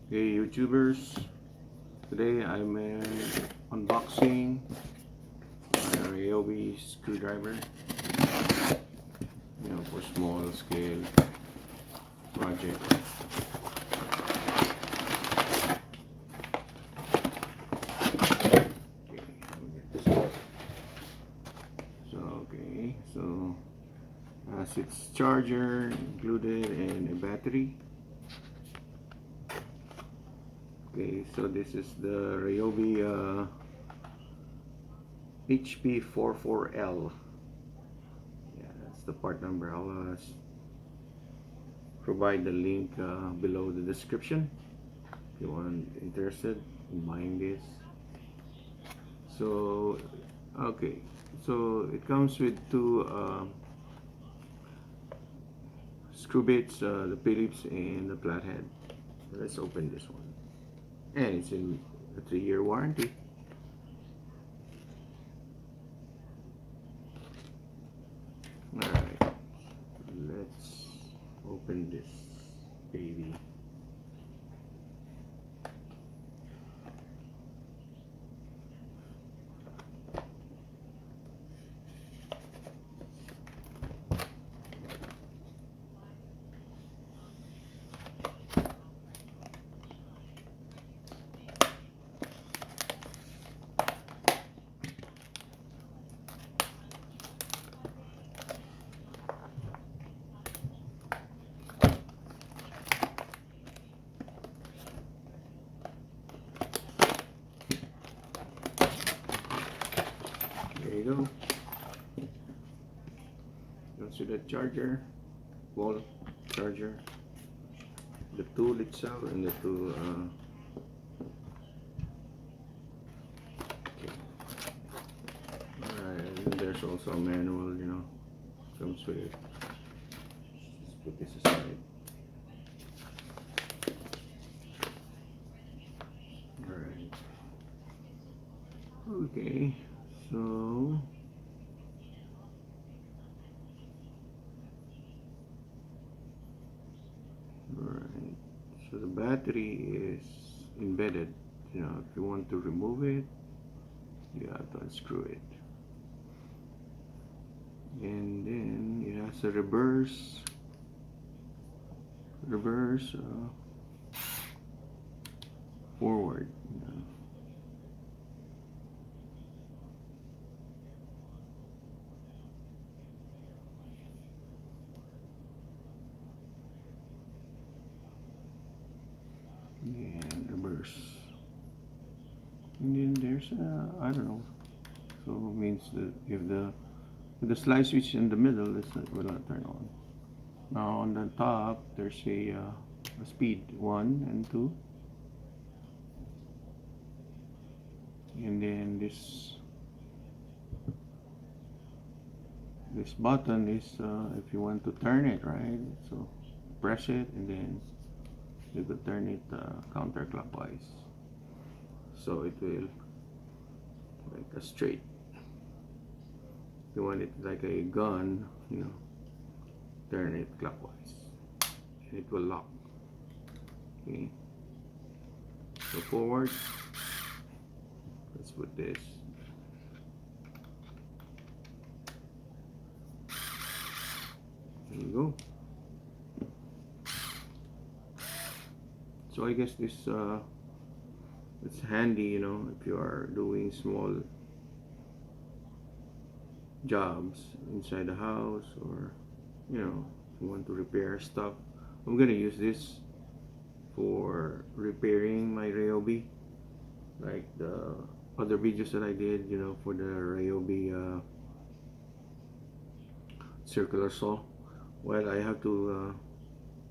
Hey YouTubers, today I'm unboxing a Ryobi screwdriver, for small scale project. Okay, let me get this out. So has its charger included and a battery. Okay, so this is the Ryobi HP44L. Yeah, that's the part number. I'll provide the link below the description if you want interested in buying this. So okay, so it comes with two screw bits, the Phillips and the flathead. Let's open this one, and it's in a 3-year warranty. All right, let's open this baby. There you go. Comes with the charger, wall charger, the tool itself, and the tool. Alright, and there's also a manual, comes with it. Let's put this aside. Alright. Okay, so alright, so the battery is embedded. If you want to remove it, you have to unscrew it. And then it has a reverse forward. And reverse. And then there's I don't know. So it means that if the slide switch in the middle, it will not turn on. Now on the top, there's a speed 1 and 2, and then this button is if you want to turn it, right? So press it, and then you could turn it counterclockwise, so it will like a straight. If you want it like a gun, turn it clockwise, and it will lock. Okay, so forward, let's put this. There you go. So I guess this it's handy, if you are doing small jobs inside the house, or if you want to repair stuff. I'm gonna use this for repairing my Ryobi, like the other videos that I did, for the Ryobi circular saw. Well, I have to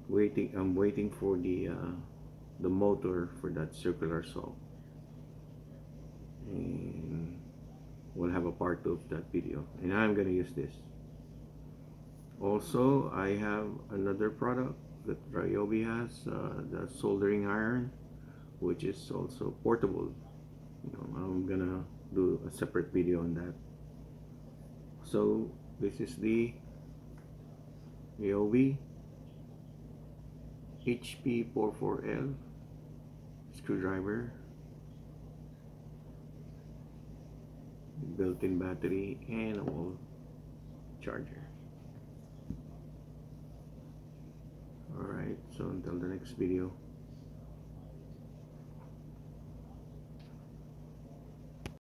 I'm waiting for the motor for that circular saw, and we'll have a part 2 of that video, and I'm gonna use this. Also, I have another product that Ryobi has, the soldering iron, which is also portable. I'm gonna do a separate video on that. So this is the Ryobi HP44L screwdriver, built-in battery, and a wall charger. Alright, so until the next video.